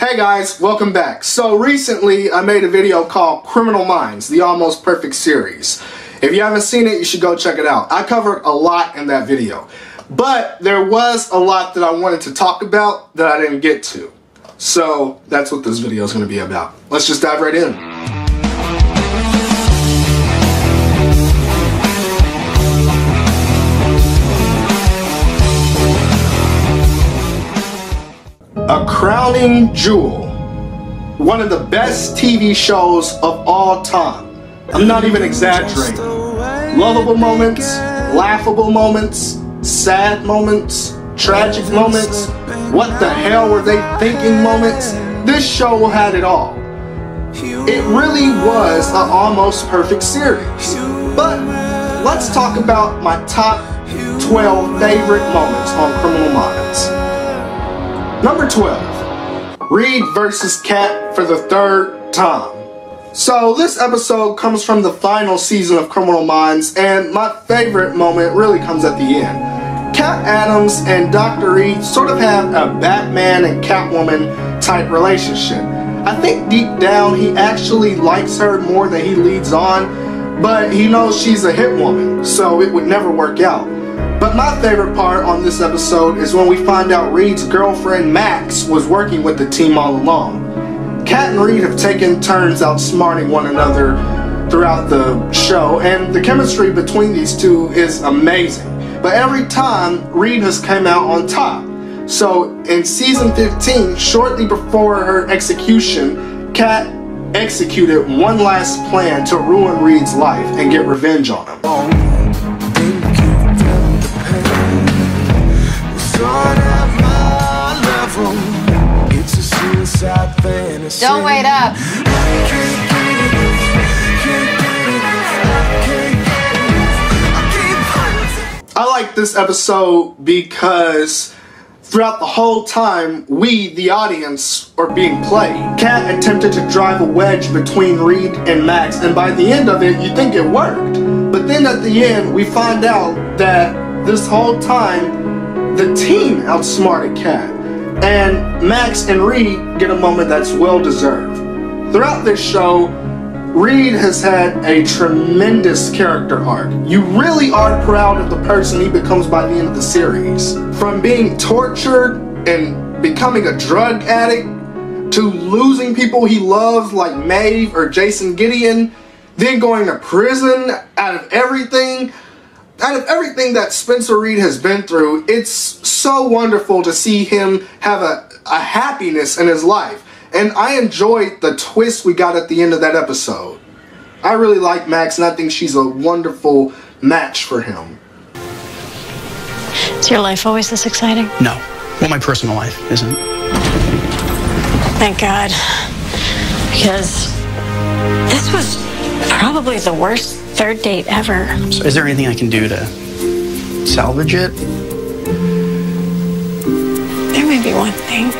Hey guys, welcome back. So recently I made a video called Criminal Minds, the Almost Perfect series. If you haven't seen it, you should go check it out. I covered a lot in that video, but there was a lot that I wanted to talk about that I didn't get to. So that's what this video is going to be about. Let's just dive right in. A crowning jewel. One of the best TV shows of all time. I'm not even exaggerating. Lovable moments, laughable moments, sad moments, tragic moments, what the hell were they thinking moments. This show had it all. It really was an almost perfect series. But let's talk about my top 12 favorite moments on Criminal Minds. Number 12, Reed versus Cat for the third time. So this episode comes from the final season of Criminal Minds, and my favorite moment really comes at the end. Cat Adams and Dr. Reed sort of have a Batman and Catwoman type relationship. I think deep down he actually likes her more than he leads on, but he knows she's a hit woman, so it would never work out. But my favorite part on this episode is when we find out Reed's girlfriend Max was working with the team all along. Cat and Reed have taken turns outsmarting one another throughout the show, and the chemistry between these two is amazing. But every time, Reed has come out on top. So in season 15, shortly before her execution, Cat executed one last plan to ruin Reed's life and get revenge on him. Don't wait up. I like this episode because throughout the whole time, we, the audience, are being played. Cat attempted to drive a wedge between Reed and Max, and by the end of it, you think it worked. But then at the end, we find out that this whole time, the team outsmarted Cat. And Max and Reed get a moment that's well deserved. Throughout this show, Reed has had a tremendous character arc. You really are proud of the person he becomes by the end of the series. From being tortured and becoming a drug addict, to losing people he loves like Maeve or Jason Gideon, then going to prison out of everything that Spencer Reed has been through. It's so wonderful to see him have a happiness in his life. And I enjoyed the twist we got at the end of that episode. I really like Max, and I think she's a wonderful match for him. Is your life always this exciting? No. Well, my personal life isn't. Thank God. Because this was probably the worst third date ever. So is there anything I can do to salvage it? There may be one thing.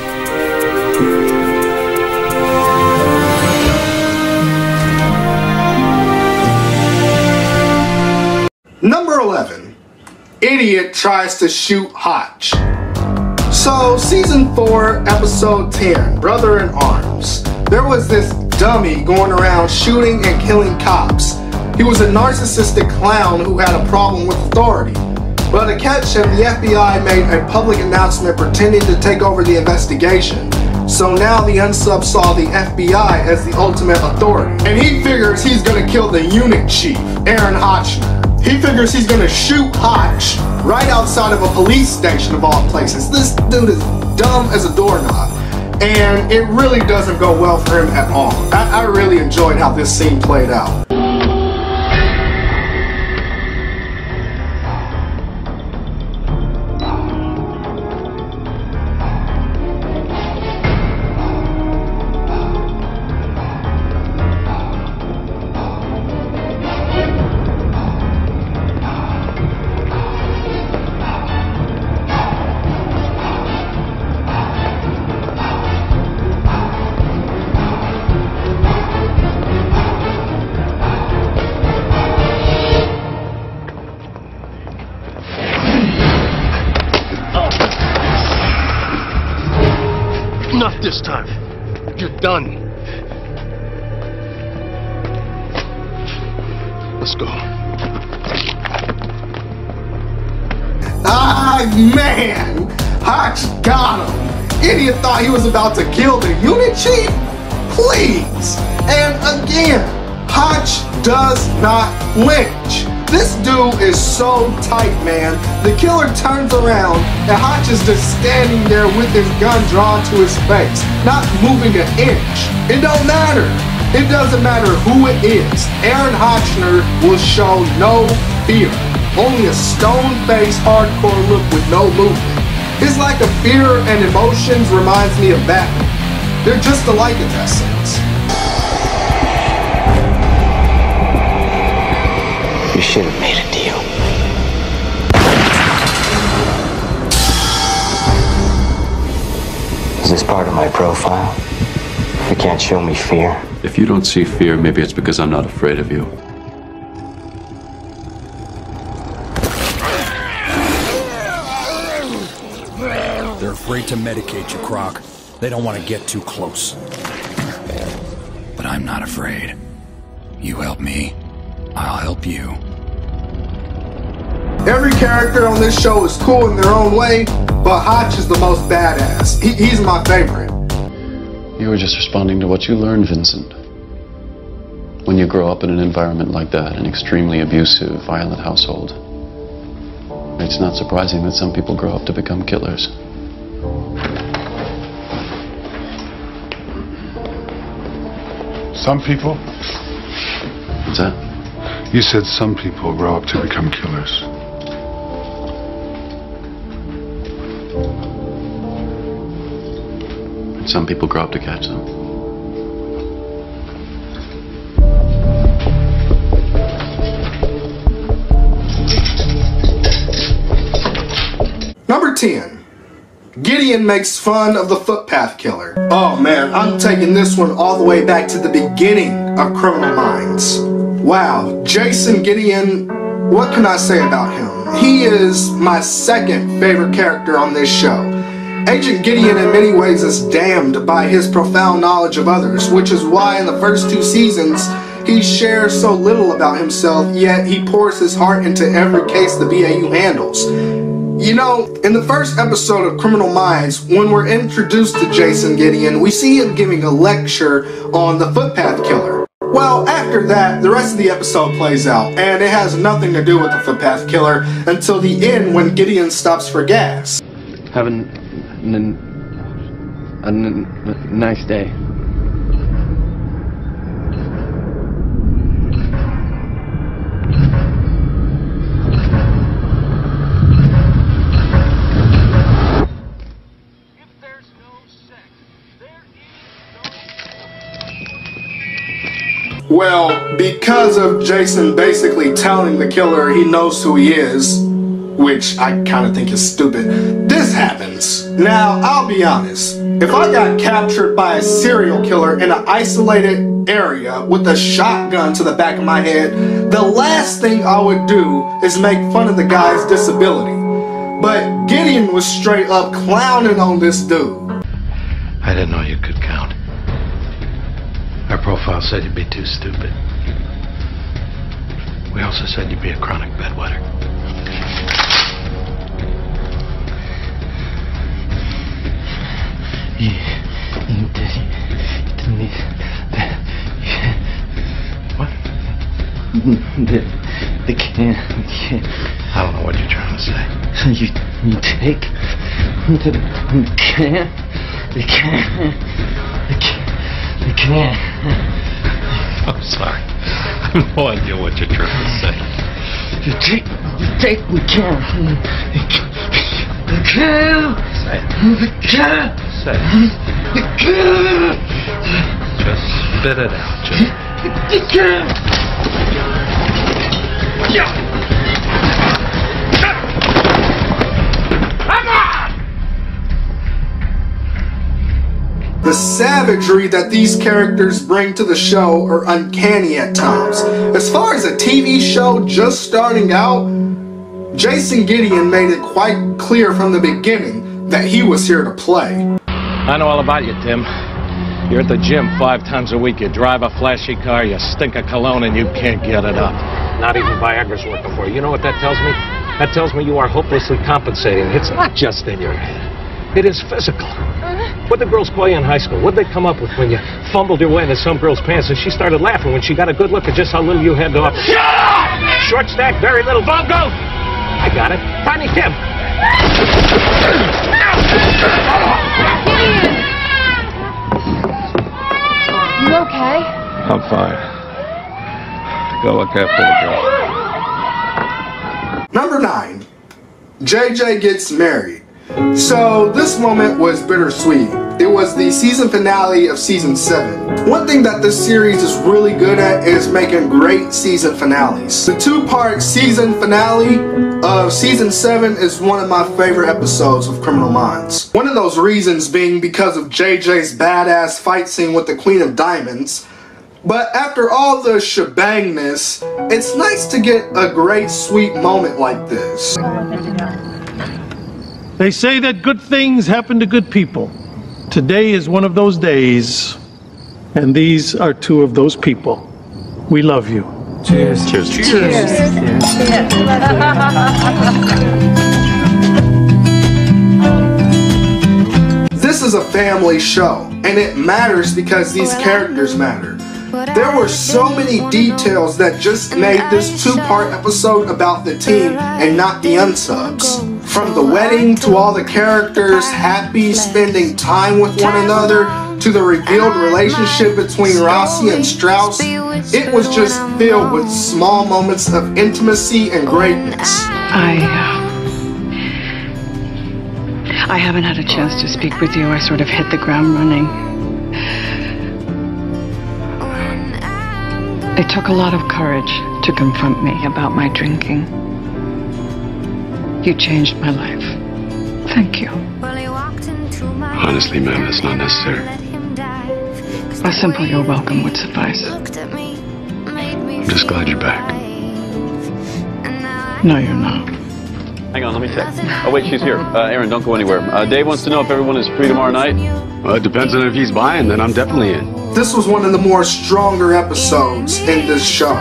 Number 11, Idiot tries to shoot Hotch. So season 4, episode 10, Brother in Arms. There was this dummy going around shooting and killing cops. He was a narcissistic clown who had a problem with authority. But to catch him, the FBI made a public announcement pretending to take over the investigation. So now the unsub saw the FBI as the ultimate authority. And he figures he's gonna kill the unit chief, Aaron Hotchner. He figures he's gonna shoot Hotch right outside of a police station of all places. This dude is dumb as a doorknob. And it really doesn't go well for him at all. I really enjoyed how this scene played out. Enough this time. You're done. Let's go. Ah, man! Hotch got him! Idiot thought he was about to kill the unit chief? Please! And again, Hotch does not flinch. This dude is so tight, man. The killer turns around and Hotch is just standing there with his gun drawn to his face, not moving an inch. It don't matter. It doesn't matter who it is. Aaron Hotchner will show no fear. Only a stone-faced hardcore look with no movement. His lack of fear and emotions reminds me of Batman. They're just alike in that sense. You should have made a deal. Is this part of my profile? You can't show me fear. If you don't see fear, maybe it's because I'm not afraid of you. They're afraid to medicate you, Croc. They don't want to get too close. But I'm not afraid. You help me, I'll help you. Every character on this show is cool in their own way, but Hotch is the most badass. He's my favorite. You were just responding to what you learned, Vincent. When you grow up in an environment like that, an extremely abusive, violent household, it's not surprising that some people grow up to become killers. Some people? What's that? You said some people grow up to become killers. Some people grow up to catch them. Number 10. Gideon makes fun of the footpath killer. Oh man, I'm taking this one all the way back to the beginning of Criminal Minds. Wow, Jason Gideon, what can I say about him? He is my second favorite character on this show. Agent Gideon in many ways is damned by his profound knowledge of others, which is why in the first 2 seasons he shares so little about himself, yet he pours his heart into every case the BAU handles. You know, in the first episode of Criminal Minds, when we're introduced to Jason Gideon, we see him giving a lecture on the footpath killer. Well, after that, the rest of the episode plays out, and it has nothing to do with the footpath killer until the end when Gideon stops for gas. Have a nice day. Well, because of Jason basically telling the killer he knows who he is, which I kind of think is stupid, this happens. Now, I'll be honest. If I got captured by a serial killer in an isolated area with a shotgun to the back of my head, the last thing I would do is make fun of the guy's disability. But Gideon was straight up clowning on this dude. I didn't know you could count. Our profile said you'd be too stupid. We also said you'd be a chronic bedwetter. What? They can't. I don't know what you're trying to say. You take the can. They can't. I'm sorry. I have no idea what you're trying to say. You take the can. The can. Say it. The can. Say it. The can. Just spit it out. Just. The can. Yeah. The savagery that these characters bring to the show are uncanny at times. As far as a TV show just starting out, Jason Gideon made it quite clear from the beginning that he was here to play. I know all about you, Tim. You're at the gym 5 times a week. You drive a flashy car, you stink of cologne, and you can't get it up. Not even Viagra's working for you. You know what that tells me? That tells me you are hopelessly compensating. It's not just in your head. It is physical. What'd the girls call you in high school? What'd they come up with when you fumbled your way into some girl's pants and she started laughing when she got a good look at just how little you had to offer? Shut up! Short stack, very little. Bongo! I got it. Tiny Tim. You okay? I'm fine. Go look after the girl. Number 9. JJ gets married. So this moment was bittersweet. It was the season finale of season 7. One thing that this series is really good at is making great season finales. The 2-part season finale of season 7 is one of my favorite episodes of Criminal Minds. One of those reasons being because of JJ's badass fight scene with the Queen of Diamonds. But after all the shebangness, it's nice to get a great sweet moment like this. They say that good things happen to good people. Today is one of those days, and these are 2 of those people. We love you. Cheers. Cheers. Cheers. Cheers. This is a family show, and it matters because these characters matter. There were so many details that just made this 2-part episode about the team and not the unsubs. From the wedding to all the characters happy spending time with one another to the revealed relationship between Rossi and Strauss, it was just filled with small moments of intimacy and greatness. I haven't had a chance to speak with you. I sort of hit the ground running. It took a lot of courage to confront me about my drinking. You changed my life. Thank you. Honestly, ma'am, that's not necessary. A simple "you're welcome" would suffice. I'm just glad you're back. No, you're not. Hang on, let me check. Oh, wait, she's here. Aaron, don't go anywhere. Dave wants to know if everyone is free tomorrow night. Well, it depends on if he's buying, then I'm definitely in. This was one of the more stronger episodes in this show.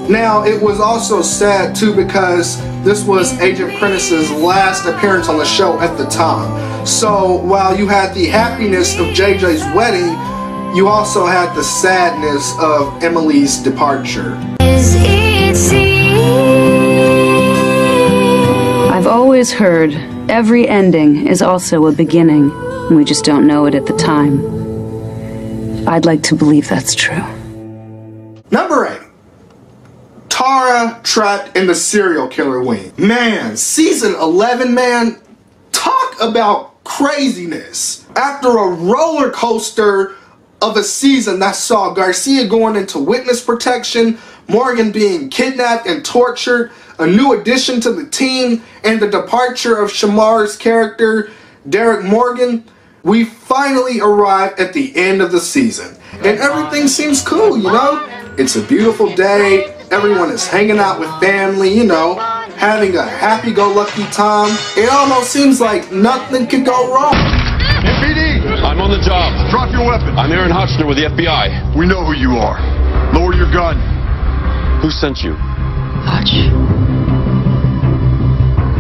Now, it was also sad too because this was Agent Prentice's last appearance on the show at the time. So while you had the happiness of JJ's wedding, you also had the sadness of Emily's departure. I've always heard every ending is also a beginning. We just don't know it at the time. I'd like to believe that's true. Number 8. Tara trapped in the serial killer wing. Man, season 11, man, talk about craziness. After a roller coaster of a season that saw Garcia going into witness protection, Morgan being kidnapped and tortured, a new addition to the team, and the departure of Shamar's character, Derek Morgan, we finally arrived at the end of the season. And everything seems cool, you know? It's a beautiful day. Everyone is hanging out with family, you know, having a happy-go-lucky time. It almost seems like nothing could go wrong. MPD! I'm on the job. Drop your weapon. I'm Aaron Hotchner with the FBI. We know who you are. Lower your gun. Who sent you? Hotch.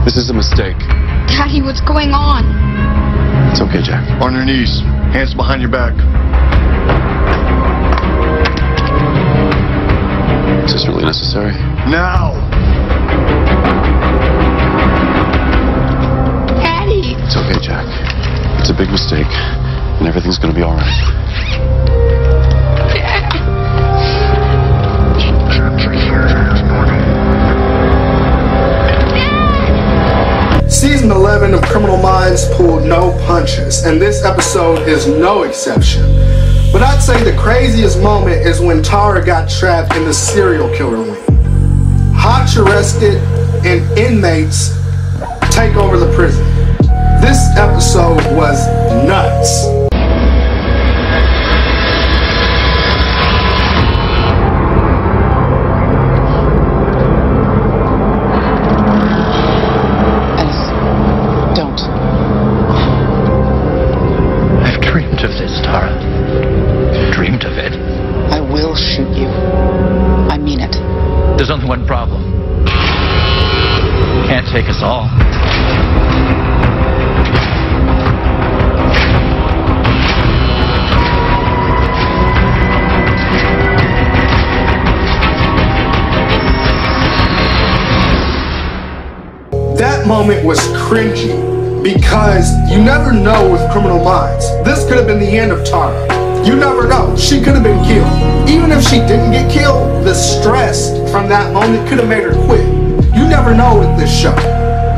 This is a mistake. Daddy, what's going on? It's okay, Jack. On your knees. Hands behind your back. Is this really necessary? Now! Daddy! It's okay, Jack. It's a big mistake, and everything's gonna be all right. Season 11 of Criminal Minds pulled no punches, and this episode is no exception. But I'd say the craziest moment is when Tara got trapped in the serial killer wing. Hotch arrested and inmates take over the prison. This episode was nuts. I've dreamed of this, Tara. take us all. That moment was cringy because you never know with Criminal Minds. This could have been the end of Tara. You never know. She could have been killed. Even if she didn't get killed, the stress from that moment could have made her quit. You never know with this show.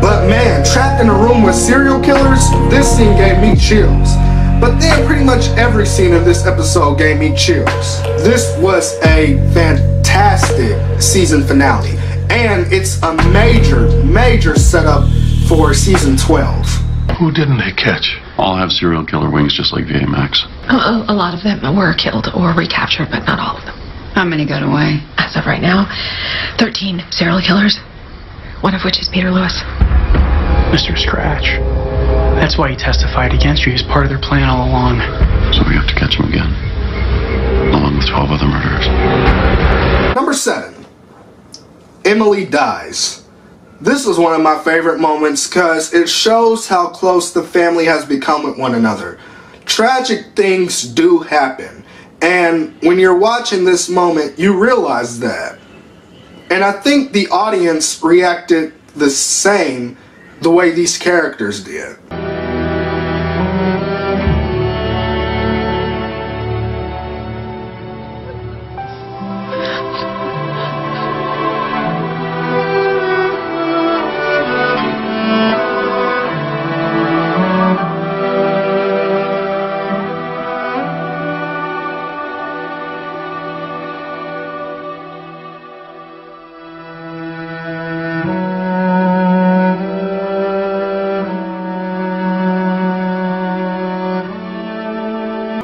But man, trapped in a room with serial killers, this scene gave me chills. But then pretty much every scene of this episode gave me chills. This was a fantastic season finale. And it's a major setup for season 12. Who didn't they catch? All have serial killer wings just like VA Max. A lot of them were killed or recaptured, but not all of them. How many got away? As of right now, 13 serial killers, one of which is Peter Lewis. Mr. Scratch. That's why he testified against you. He's part of their plan all along. So we have to catch him again, along with 12 other murderers. Number 7. Emily dies. This is one of my favorite moments because it shows how close the family has become with one another. Tragic things do happen, and when you're watching this moment, you realize that. And I think the audience reacted the same the way these characters did.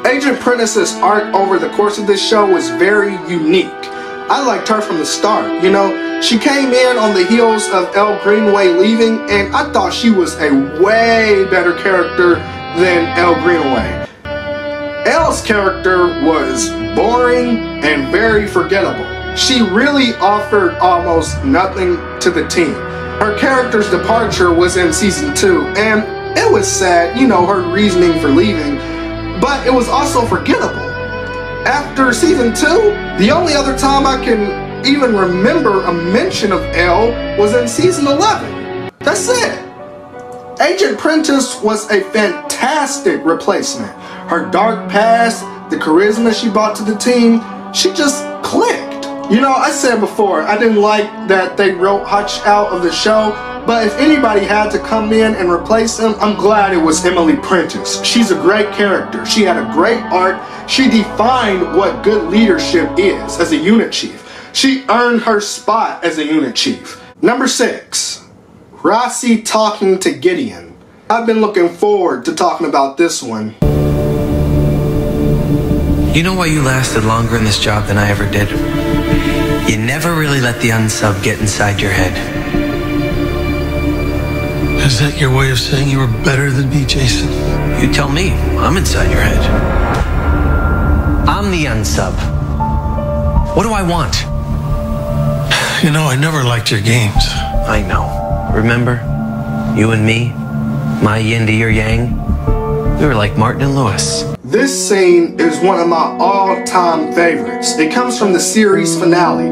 Agent Prentice's arc over the course of this show was very unique. I liked her from the start. You know, she came in on the heels of Elle Greenway leaving, and I thought she was a way better character than Elle Greenway. Elle's character was boring and very forgettable. She really offered almost nothing to the team. Her character's departure was in season 2, and it was sad, you know, her reasoning for leaving. But it was also forgettable. After season 2, the only other time I can even remember a mention of Elle was in season 11. That's it. Agent Prentice was a fantastic replacement. Her dark past, the charisma she brought to the team, she just clicked. You know, I said before, I didn't like that they wrote Hutch out of the show, but if anybody had to come in and replace him, I'm glad it was Emily Prentice. She's a great character. She had a great arc. She defined what good leadership is as a unit chief. She earned her spot as a unit chief. Number 6, Rossi talking to Gideon. I've been looking forward to talking about this one. You know why you lasted longer in this job than I ever did? You never really let the unsub get inside your head. Is that your way of saying you were better than me, Jason? You tell me. I'm inside your head. I'm the unsub. What do I want? You know, I never liked your games. I know. Remember? You and me? My yin to your yang? We were like Martin and Lewis. This scene is one of my all-time favorites. It comes from the series finale.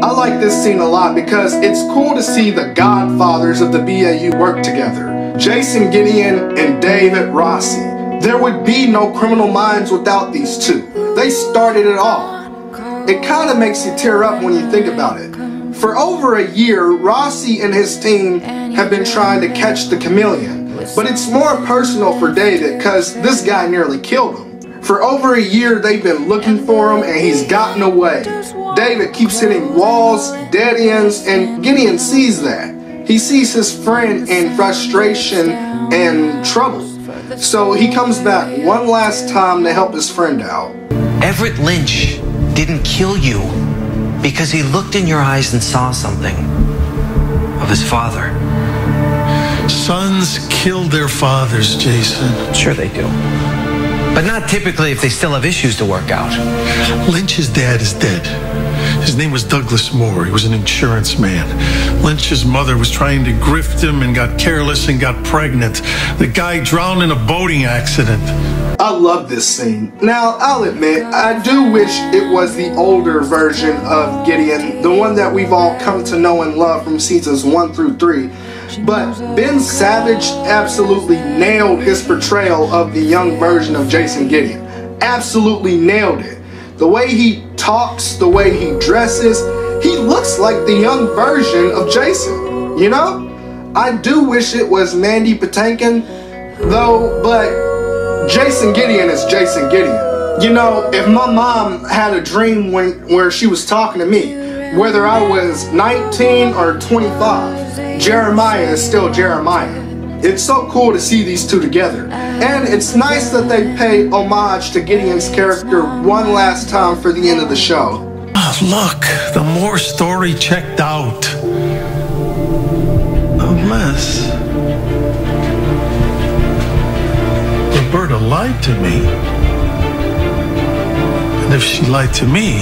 I like this scene a lot because it's cool to see the godfathers of the BAU work together. Jason Gideon and David Rossi. There would be no Criminal Minds without these two. They started it all. It kind of makes you tear up when you think about it. For over a year, Rossi and his team have been trying to catch the chameleon. But it's more personal for David because this guy nearly killed him. For over a year, they've been looking for him and he's gotten away. David keeps hitting walls, dead ends, and Gideon sees that. He sees his friend in frustration and trouble. So he comes back one last time to help his friend out. Everett Lynch didn't kill you because he looked in your eyes and saw something of his father. Sons kill their fathers, Jason. Sure they do. But not typically if they still have issues to work out. Lynch's dad is dead. His name was Douglas Moore. He was an insurance man. Lynch's mother was trying to grift him and got careless and got pregnant. The guy drowned in a boating accident. I love this scene. Now, I'll admit, I do wish it was the older version of Gideon, the one that we've all come to know and love from seasons 1 through 3. But Ben Savage absolutely nailed his portrayal of the young version of Jason Gideon. Absolutely nailed it. The way he talks, the way he dresses, he looks like the young version of Jason, you know? I do wish it was Mandy Patinkin, though, but Jason Gideon is Jason Gideon. You know, if my mom had a dream where she was talking to me, whether I was 19 or 25, Jeremiah is still Jeremiah. It's so cool to see these two together. And it's nice that they pay homage to Gideon's character one last time for the end of the show. Oh, look, the Moore story checked out. Unless Roberta lied to me. And if she lied to me,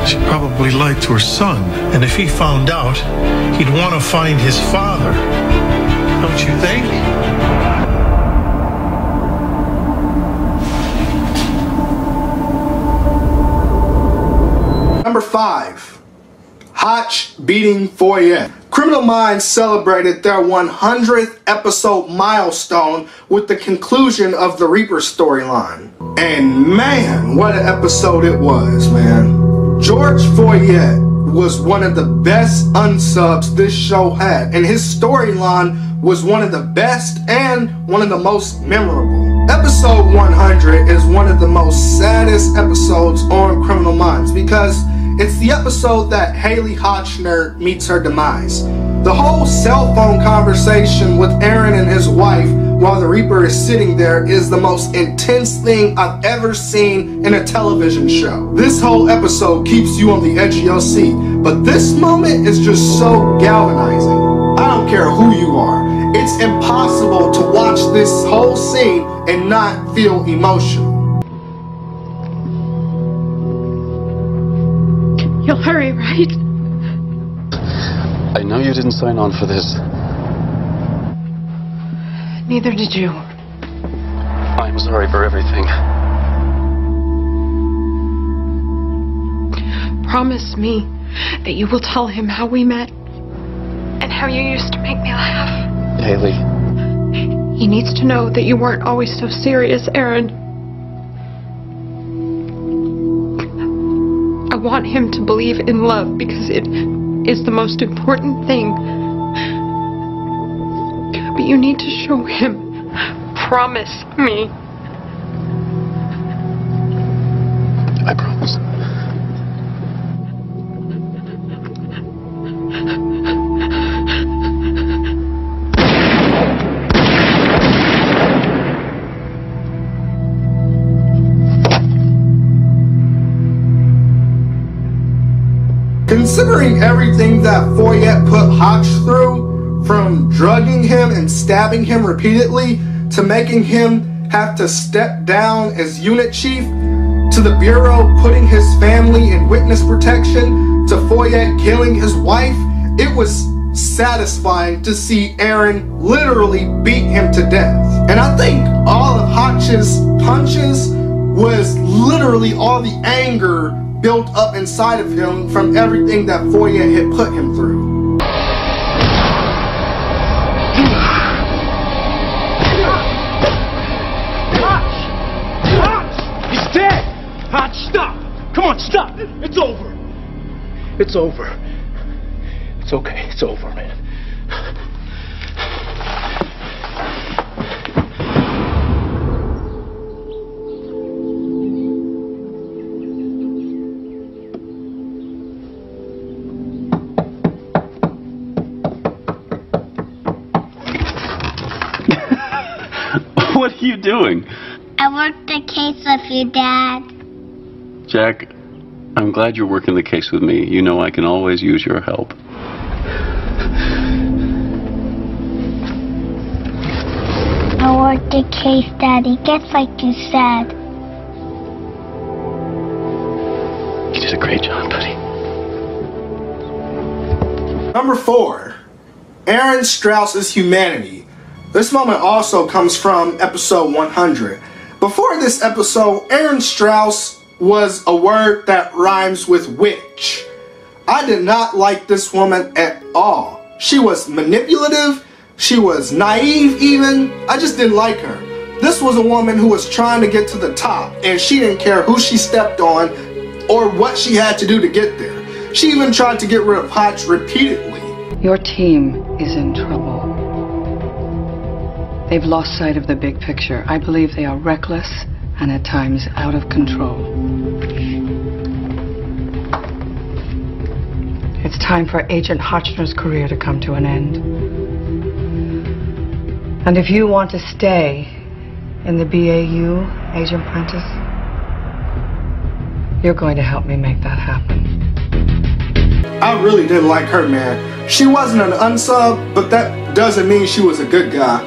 she probably lied to her son. And if he found out, he'd want to find his father. Don't you think? Number 5. Hotch beating Foyet. Criminal Minds celebrated their 100th episode milestone with the conclusion of the Reaper storyline. And man, what an episode it was, man. George Foyet was one of the best unsubs this show had, and his storyline was one of the best and one of the most memorable. Episode 100 is one of the most saddest episodes on Criminal Minds because it's the episode that Haley Hotchner meets her demise. The whole cell phone conversation with Aaron and his wife while the Reaper is sitting there is the most intense thing I've ever seen in a television show. This whole episode keeps you on the edge of your seat, but this moment is just so galvanizing. I don't care who you are. It's impossible to watch this whole scene and not feel emotional. You'll hurry, right? I know you didn't sign on for this. Neither did you. I'm sorry for everything. Promise me that you will tell him how we met and how you used to make me laugh. Haley. He needs to know that you weren't always so serious, Aaron. I want him to believe in love because it is the most important thing. But you need to show him. Promise me. I promise. Considering everything that Foyet put Hotch through, from drugging him and stabbing him repeatedly, to making him have to step down as unit chief, to the Bureau putting his family in witness protection, to Foyet killing his wife, it was satisfying to see Aaron literally beat him to death. And I think all of Hotch's punches was literally all the anger built up inside of him from everything that Foyet had put him through. Hotch! He's dead! Hotch, stop! Come on, stop! It's over! It's over. It's okay, it's over, man. What are you doing? I worked the case with you, Dad. Jack, I'm glad you're working the case with me. You know I can always use your help. I worked the case, Daddy, just like you said. did a great job, buddy. Number 4, Aaron Strauss's humanity. This moment also comes from episode 100. Before this episode, Aaron Strauss was a word that rhymes with witch. I did not like this woman at all. She was manipulative, she was naive even. I just didn't like her. This was a woman who was trying to get to the top, and she didn't care who she stepped on or what she had to do to get there. She even tried to get rid of Hotch repeatedly. Your team is in trouble. They've lost sight of the big picture. I believe they are reckless and at times out of control. It's time for Agent Hotchner's career to come to an end. And if you want to stay in the BAU, Agent Prentice, you're going to help me make that happen. I really didn't like her, man. She wasn't an unsub, but that doesn't mean she was a good guy.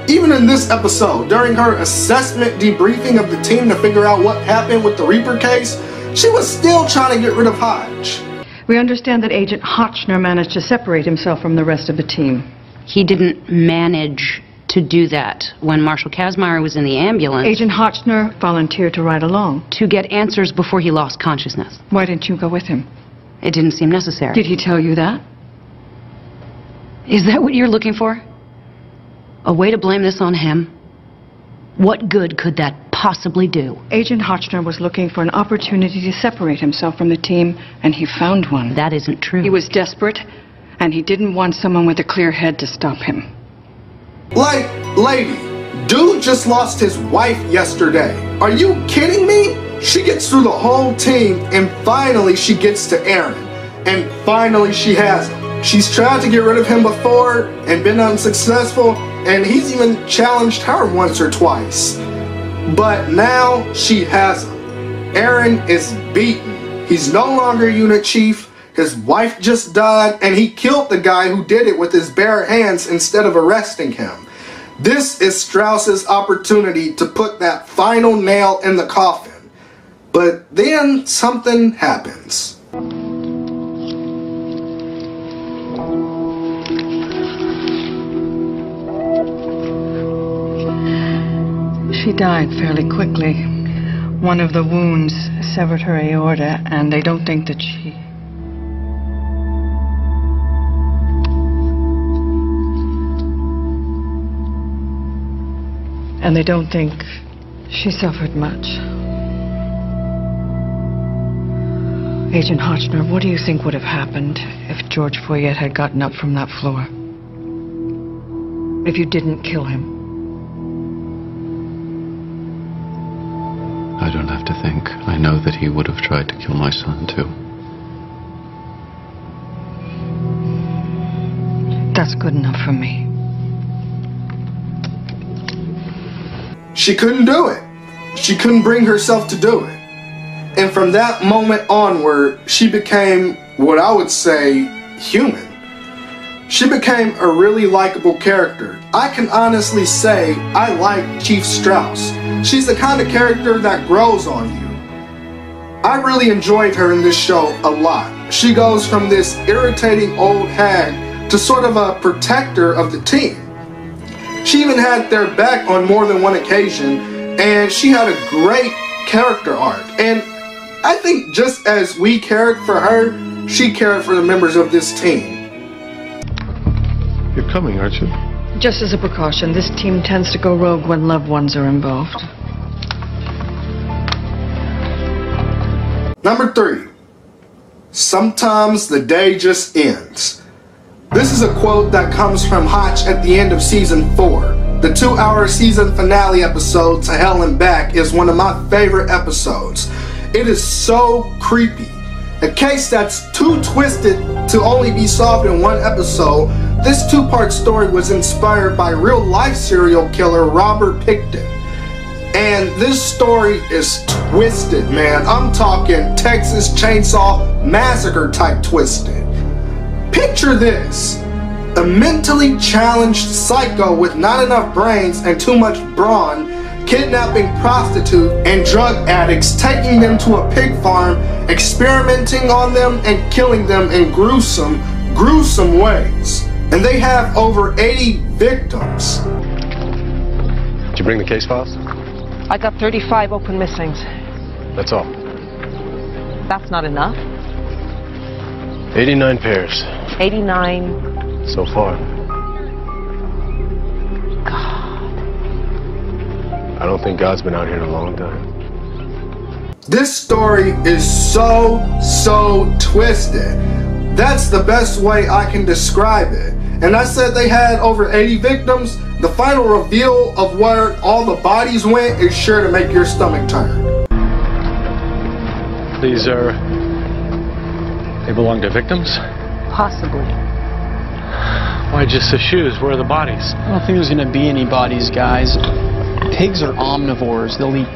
Even in this episode, during her assessment debriefing of the team to figure out what happened with the Reaper case, she was still trying to get rid of Hodge. We understand that Agent Hotchner managed to separate himself from the rest of the team. He didn't manage to do that. When Marshal Kazmaier was in the ambulance... Agent Hotchner volunteered to ride along. To get answers before he lost consciousness. Why didn't you go with him? It didn't seem necessary. Did he tell you that? Is that what you're looking for? A way to blame this on him? What good could that possibly do? Agent Hotchner was looking for an opportunity to separate himself from the team, and he found one. That isn't true. He was desperate, and he didn't want someone with a clear head to stop him. Like, lady, dude just lost his wife yesterday. Are you kidding me? She gets through the whole team, and finally she gets to Aaron. And finally she has him. She's tried to get rid of him before and been unsuccessful, and he's even challenged her once or twice. But now she has him. Aaron is beaten. He's no longer unit chief. His wife just died, and he killed the guy who did it with his bare hands instead of arresting him. This is Strauss's opportunity to put that final nail in the coffin. But then something happens. She died fairly quickly. One of the wounds severed her aorta, and they don't think that she... And they don't think she suffered much. Agent Hotchner, what do you think would have happened if George Foyette had gotten up from that floor? If you didn't kill him? I don't have to think. I know that he would have tried to kill my son, too. That's good enough for me. She couldn't do it. She couldn't bring herself to do it. And from that moment onward, she became what I would say human. She became a really likable character. I can honestly say I like Chief Strauss. She's the kind of character that grows on you. I really enjoyed her in this show a lot. She goes from this irritating old hag to sort of a protector of the team. She even had their back on more than one occasion, and she had a great character arc. And I think just as we cared for her, she cared for the members of this team. You're coming, aren't you? Just as a precaution, this team tends to go rogue when loved ones are involved. Number 3. Sometimes the day just ends. This is a quote that comes from Hotch at the end of season 4. The 2-hour season finale episode, To Hell and Back, is one of my favorite episodes. It is so creepy. A case that's too twisted to only be solved in one episode, this 2-part story was inspired by real-life serial killer Robert Pickton. And this story is twisted, man. I'm talking Texas Chainsaw Massacre type twisted. Picture this. A mentally challenged psycho with not enough brains and too much brawn kidnapping prostitutes and drug addicts, taking them to a pig farm, experimenting on them, and killing them in gruesome, gruesome ways. And they have over 80 victims. Did you bring the case files? I got 35 open missings. That's all. That's not enough. 89 pairs. 89. So far. God. I don't think God's been out here in a long time. This story is so twisted. That's the best way I can describe it. And I said they had over 80 victims. The final reveal of where all the bodies went is sure to make your stomach turn. These are... they belong to victims? Possibly. Why just the shoes? Where are the bodies? I don't think there's going to be any bodies, guys. Pigs are omnivores. They'll eat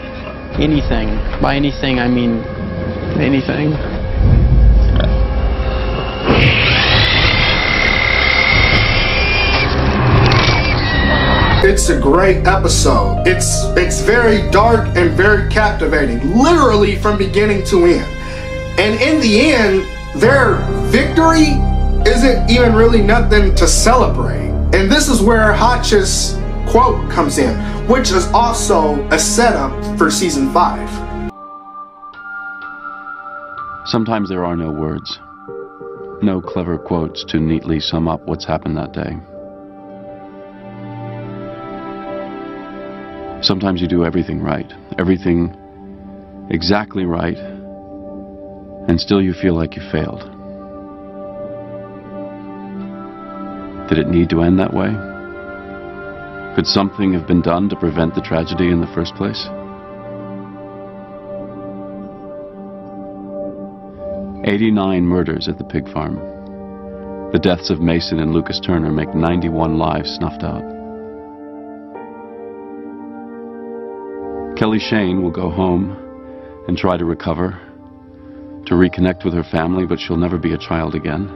anything. By anything, I mean anything. It's a great episode. It's very dark and very captivating, literally from beginning to end. And in the end, their victory isn't even really nothing to celebrate. And this is where Hotch's quote comes in, which is also a setup for season 5. Sometimes there are no words, no clever quotes to neatly sum up what's happened that day. Sometimes you do everything right, everything exactly right, and still you feel like you failed. Did it need to end that way? Could something have been done to prevent the tragedy in the first place? "89 murders at the pig farm. The deaths of Mason and Lucas Turner make 91 lives snuffed out. Kelly Shane will go home and try to recover, to reconnect with her family, but she'll never be a child again.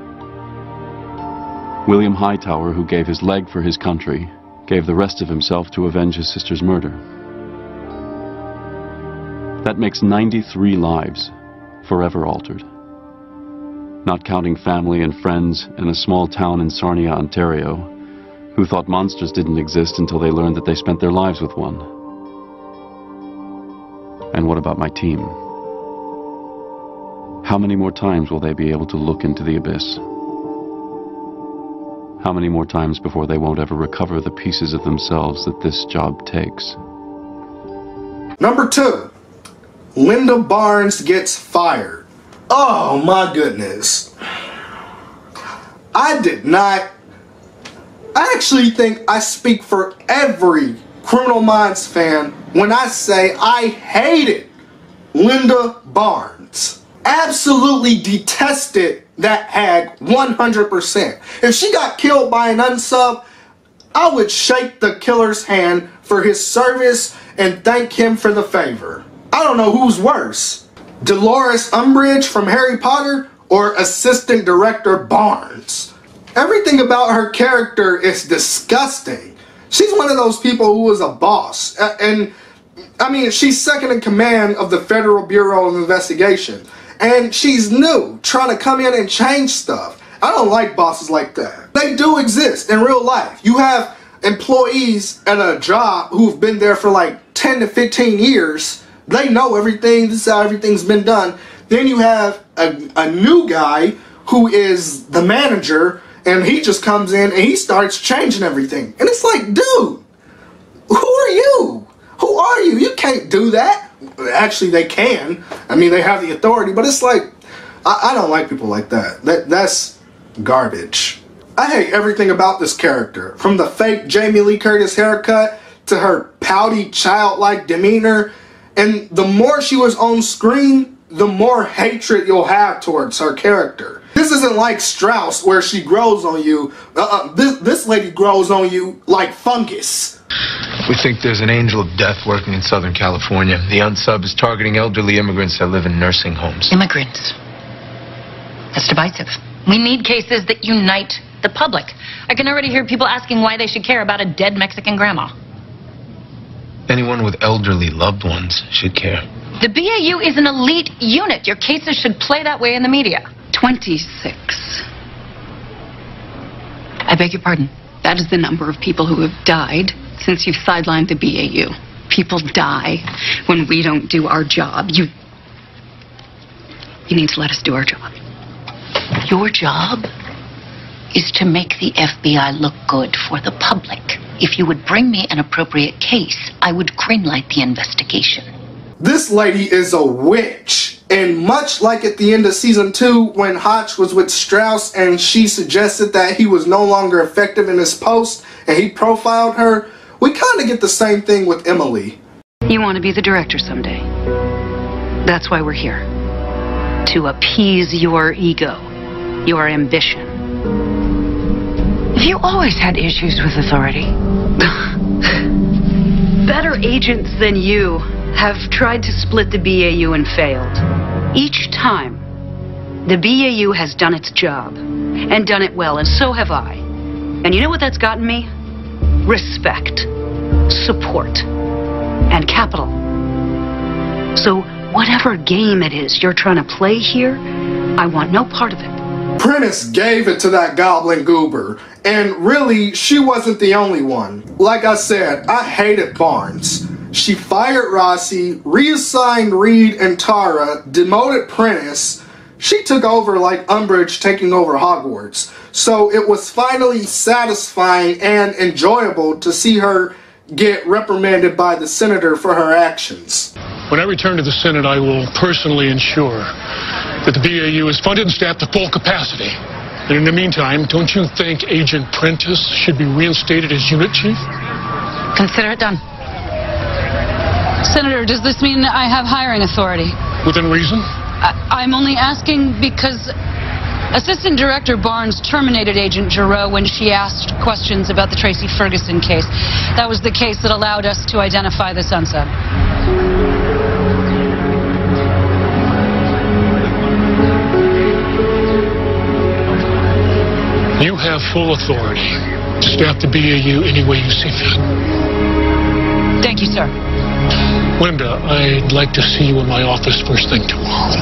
William Hightower, who gave his leg for his country, gave the rest of himself to avenge his sister's murder. That makes 93 lives forever altered. Not counting family and friends in a small town in Sarnia, Ontario, who thought monsters didn't exist until they learned that they spent their lives with one. And what about my team? How many more times will they be able to look into the abyss? How many more times before they won't ever recover the pieces of themselves that this job takes? Number 2, Linda Barnes gets fired. Oh my goodness. I actually think I speak for every Criminal Minds fan when I say I hated Linda Barnes. Absolutely detested that hag 100%. If she got killed by an unsub, I would shake the killer's hand for his service and thank him for the favor. I don't know who's worse, Dolores Umbridge from Harry Potter or Assistant Director Barnes. Everything about her character is disgusting. She's one of those people who is a boss. And I mean, she's second in command of the Federal Bureau of Investigation. And she's new, trying to come in and change stuff. I don't like bosses like that. They do exist in real life. You have employees at a job who've been there for like 10 to 15 years. They know everything. This is how everything's been done. Then you have a new guy who is the manager, and he just comes in and he starts changing everything. And it's like, dude, who are you? Who are you? You can't do that. Actually, they can. I mean, they have the authority, but it's like, I don't like people like that. That's garbage. I hate everything about this character. From the fake Jamie Lee Curtis haircut to her pouty, childlike demeanor. And the more she was on screen, the more hatred you'll have towards her character. This isn't like Strauss, where she grows on you. This lady grows on you like fungus. We think there's an angel of death working in Southern California. The unsub is targeting elderly immigrants that live in nursing homes. Immigrants. That's divisive. We need cases that unite the public. I can already hear people asking why they should care about a dead Mexican grandma. Anyone with elderly loved ones should care. The BAU is an elite unit. Your cases should play that way in the media. 26. I beg your pardon. That is the number of people who have died since you've sidelined the BAU. People die when we don't do our job. You need to let us do our job. Your job is to make the FBI look good for the public. If you would bring me an appropriate case, I would greenlight the investigation. This lady is a witch. And much like at the end of season 2 when Hotch was with Strauss and she suggested that he was no longer effective in his post and he profiled her, we kind of get the same thing with Emily. You want to be the director someday. That's why we're here. To appease your ego, your ambition. Have you always had issues with authority? Better agents than you have tried to split the BAU and failed. Each time, the BAU has done its job, and done it well, and so have I. And you know what that's gotten me? Respect, support, and capital. So whatever game it is you're trying to play here, I want no part of it. Prentice gave it to that goblin goober, and really, she wasn't the only one. Like I said, I hated Barnes. She fired Rossi, reassigned Reed and Tara, demoted Prentice. She took over like Umbridge taking over Hogwarts. So it was finally satisfying and enjoyable to see her get reprimanded by the senator for her actions. When I return to the Senate, I will personally ensure that the BAU is funded and staffed to full capacity. And in the meantime, don't you think Agent Prentice should be reinstated as unit chief? Consider it done. Senator, does this mean I have hiring authority? Within reason? I'm only asking because Assistant Director Barnes terminated Agent Giroux when she asked questions about the Tracy Ferguson case. That was the case that allowed us to identify the sunset. You have full authority to staff the BAU any way you see fit. Thank you, sir. Linda, I'd like to see you in my office first thing tomorrow.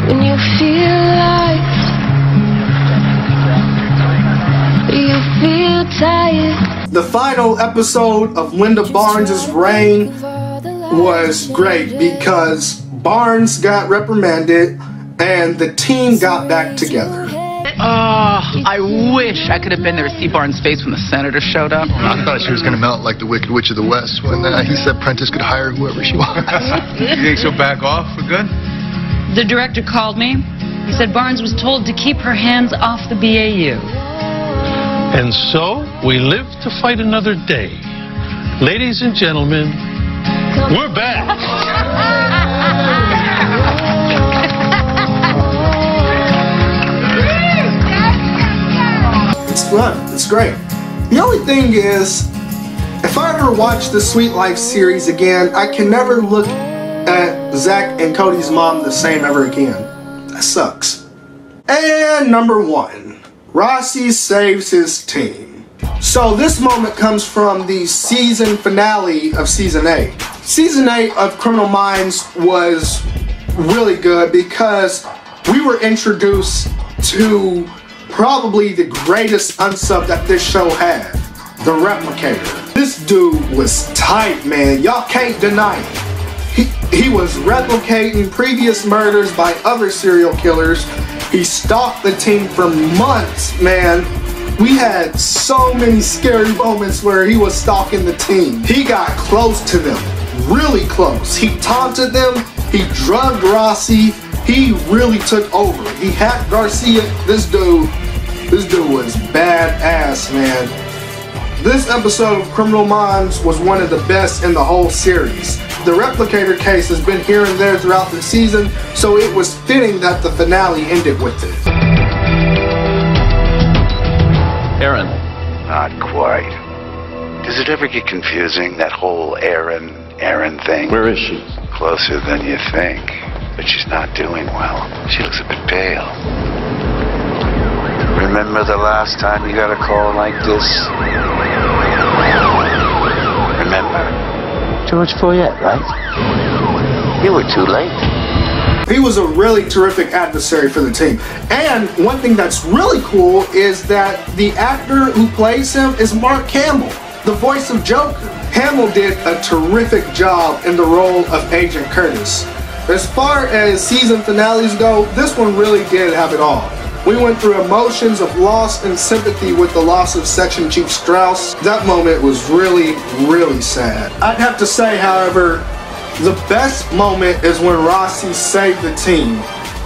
When you feel like you feel tired. The final episode of Linda Barnes' reign was great because Barnes got reprimanded and the team got back together. I wish I could have been there to see Barnes' face when the senator showed up. I thought she was going to melt like the Wicked Witch of the West when he said Prentice could hire whoever she wants. You think she'll back off for good? The director called me. He said Barnes was told to keep her hands off the BAU. And so, we live to fight another day. Ladies and gentlemen, we're back. It's fun. It's great. The only thing is, if I ever watch the Sweet Life series again, I can never look at Zach and Cody's mom the same ever again. That sucks. And number 1, Rossi saves his team. So this moment comes from the season finale of season 8. Season 8 of Criminal Minds was really good because we were introduced to probably the greatest unsub that this show had, the Replicator. This dude was tight, man. Y'all can't deny it. He was replicating previous murders by other serial killers. He stalked the team for months, man. We had so many scary moments where he was stalking the team. He got close to them, really close. He taunted them, he drugged Rossi, he really took over. He hacked Garcia. This dude was badass, man. This episode of Criminal Minds was one of the best in the whole series. The Replicator case has been here and there throughout the season, so it was fitting that the finale ended with it. Aaron. Not quite. Does it ever get confusing, that whole Aaron thing? Where is she? Closer than you think, but she's not doing well. She looks a bit pale. Remember the last time you got a call like this? Remember? George Foyet, right? You were too late. He was a really terrific adversary for the team. And one thing that's really cool is that the actor who plays him is Mark Hamill, the voice of Joker. Hamill did a terrific job in the role of Agent Curtis. As far as season finales go, this one really did have it all. We went through emotions of loss and sympathy with the loss of Section Chief Strauss. That moment was really, really sad. I'd have to say, however, the best moment is when Rossi saved the team.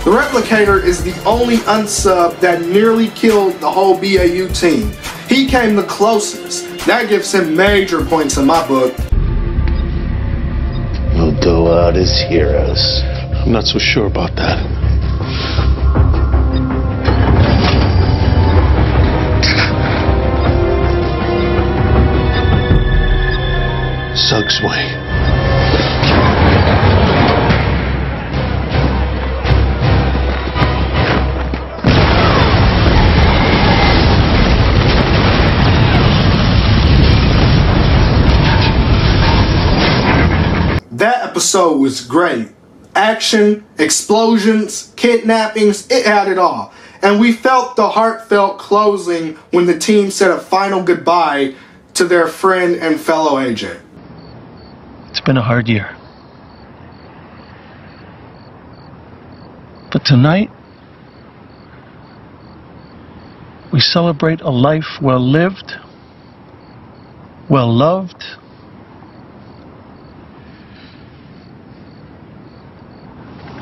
The Replicator is the only unsub that nearly killed the whole BAU team. He came the closest. That gives him major points in my book. We'll go out as heroes. I'm not so sure about that. Sug's way. That episode was great. Action, explosions, kidnappings, it had it all. And we felt the heartfelt closing when the team said a final goodbye to their friend and fellow agent. It's been a hard year. But tonight, we celebrate a life well lived, well loved,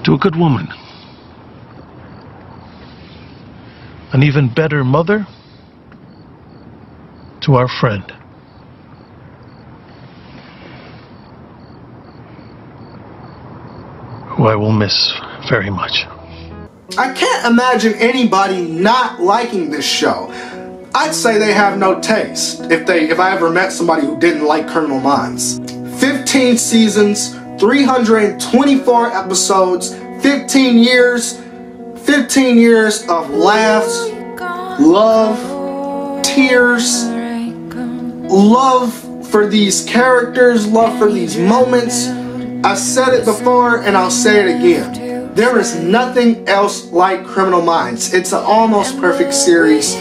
to a good woman, an even better mother, to our friend. Who I will miss very much. I can't imagine anybody not liking this show. I'd say they have no taste if I ever met somebody who didn't like Criminal Minds. 15 seasons, 324 episodes, 15 years of laughs, love, tears, love for these characters, love for these moments. I've said it before and I'll say it again. There is nothing else like Criminal Minds. It's an almost perfect series.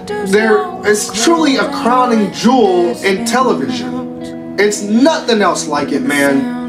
It's truly a crowning jewel in television. It's nothing else like it, man.